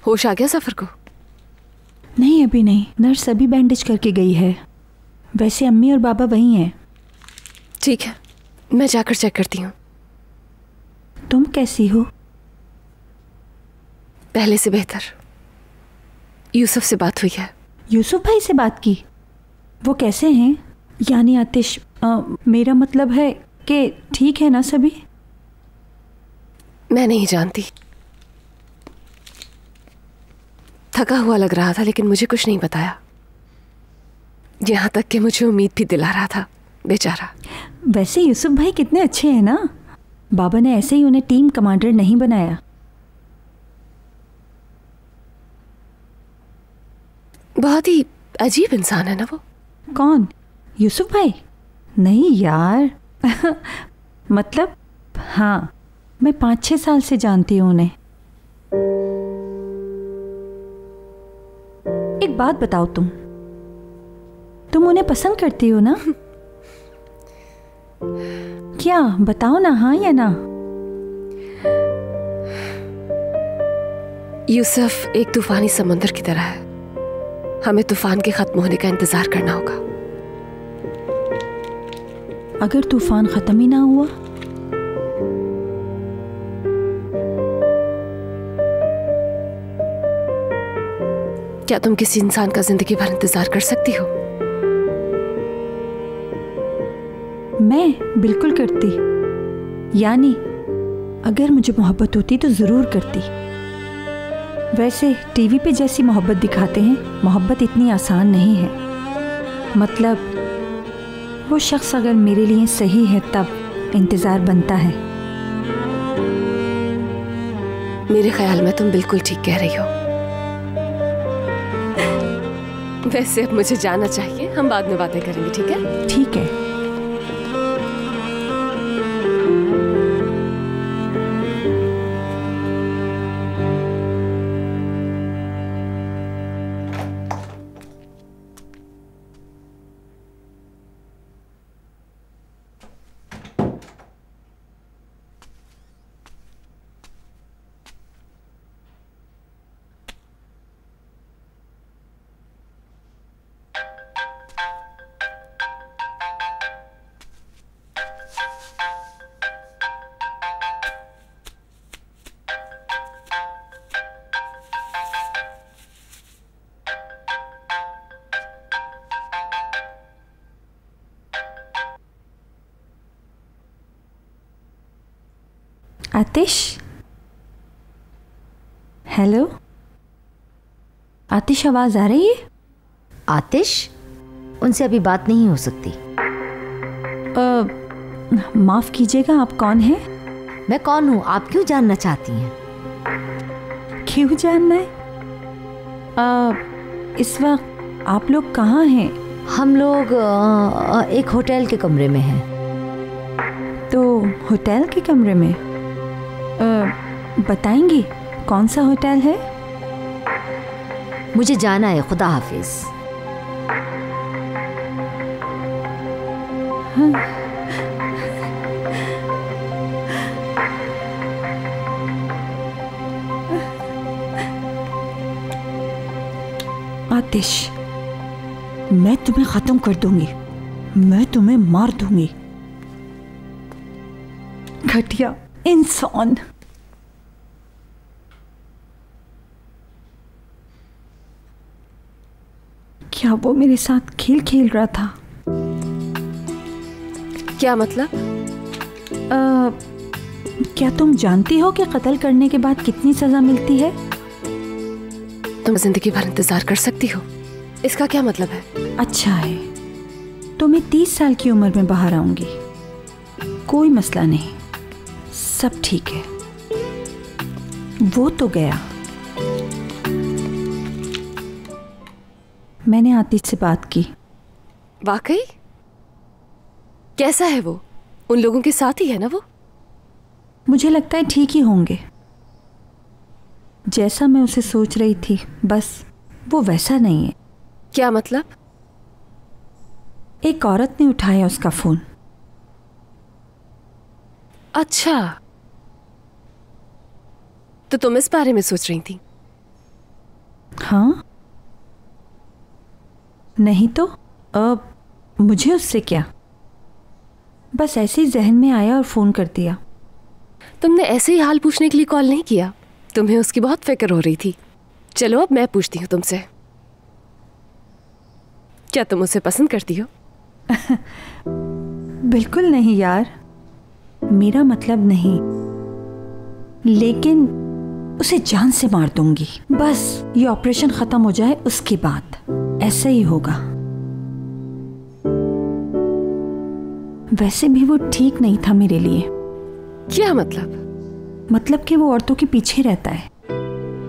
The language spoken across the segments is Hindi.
होश आ गया सफर को? नहीं अभी नहीं, नर्स अभी बैंडेज करके गई है। वैसे अम्मी और बाबा वहीं हैं। ठीक है, मैं जाकर चेक करती हूँ। तुम कैसी हो? पहले से बेहतर। यूसुफ से बात हुई है। यूसुफ भाई से बात की? वो कैसे हैं? यानी आतिश, मेरा मतलब है कि ठीक है ना सभी? मैं नहीं जानती। थका हुआ लग रहा था लेकिन मुझे कुछ नहीं बताया, यहाँ तक कि मुझे उम्मीद भी दिला रहा था, बेचारा। वैसे यूसुफ भाई कितने अच्छे हैं ना। बाबा ने ऐसे ही उन्हें टीम कमांडर नहीं बनाया। बहुत ही अजीब इंसान है ना वो। कौन? यूसुफ भाई? नहीं यार मतलब हाँ, मैं 5-6 साल से जानती हूँ उन्हें। एक बात बताओ, तुम उन्हें पसंद करती हो ना? क्या बताओ ना, हाँ या ना? यूसुफ एक तूफानी समंदर की तरह है। हमें तूफान के खत्म होने का इंतजार करना होगा। अगर तूफान खत्म ही ना हुआ? क्या तुम किसी इंसान का जिंदगी भर इंतजार कर सकती हो? मैं बिल्कुल करती। यानी अगर मुझे मोहब्बत होती तो जरूर करती। वैसे टीवी पे जैसी मोहब्बत दिखाते हैं, मोहब्बत इतनी आसान नहीं है। मतलब वो शख्स अगर मेरे लिए सही है तब इंतजार बनता है। मेरे ख्याल में तुम बिल्कुल ठीक कह रही हो। वैसे अब मुझे जाना चाहिए, हम बाद में बातें करेंगे, ठीक है? ठीक है। आतिश, हेलो आतिश, आवाज आ रही है? आतिश, उनसे अभी बात नहीं हो सकती। माफ कीजिएगा, आप कौन हैं? मैं कौन हूँ आप क्यों जानना चाहती हैं? क्यों जानना है? इस वक्त आप लोग कहाँ हैं? हम लोग एक होटल के कमरे में हैं। तो होटल के कमरे में बताएंगी कौन सा होटल है? मुझे जाना है, खुदा हाफिज। हाँ। आतिश, मैं तुम्हें खत्म कर दूंगी, मैं तुम्हें मार दूंगी। घटिया इंसान। क्या वो मेरे साथ खेल खेल रहा था? क्या मतलब? क्या तुम जानती हो कि कत्ल करने के बाद कितनी सजा मिलती है? तुम जिंदगी भर इंतजार कर सकती हो, इसका क्या मतलब है? अच्छा है, तो मैं 30 साल की उम्र में बाहर आऊंगी, कोई मसला नहीं, सब ठीक है। वो तो गया। मैंने आतिश से बात की। वाकई? कैसा है वो? उन लोगों के साथ ही है ना वो? मुझे लगता है ठीक ही होंगे। जैसा मैं उसे सोच रही थी, बस वो वैसा नहीं है। क्या मतलब? एक औरत ने उठाया उसका फोन। अच्छा, तो तुम इस बारे में सोच रही थी? हाँ, नहीं तो अब मुझे उससे क्या, बस ऐसे ही जहन में आया और फोन कर दिया। तुमने ऐसे ही हाल पूछने के लिए कॉल नहीं किया, तुम्हें उसकी बहुत फिक्र हो रही थी। चलो अब मैं पूछती हूँ तुमसे, क्या तुम उसे पसंद करती हो? बिल्कुल नहीं यार, मेरा मतलब नहीं, लेकिन उसे जान से मार दूंगी। बस ये ऑपरेशन खत्म हो जाए उसके बाद ऐसा ही होगा। वैसे भी वो ठीक नहीं था मेरे लिए। क्या मतलब? मतलब कि वो औरतों के पीछे रहता है,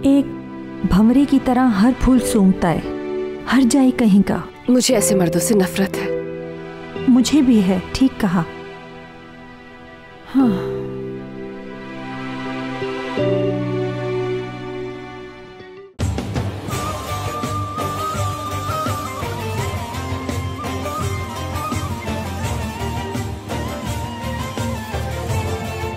एक भंवरे की तरह हर फूल सूंघता है, हर जाए कहीं का। मुझे ऐसे मर्दों से नफरत है। मुझे भी है, ठीक कहा। हाँ।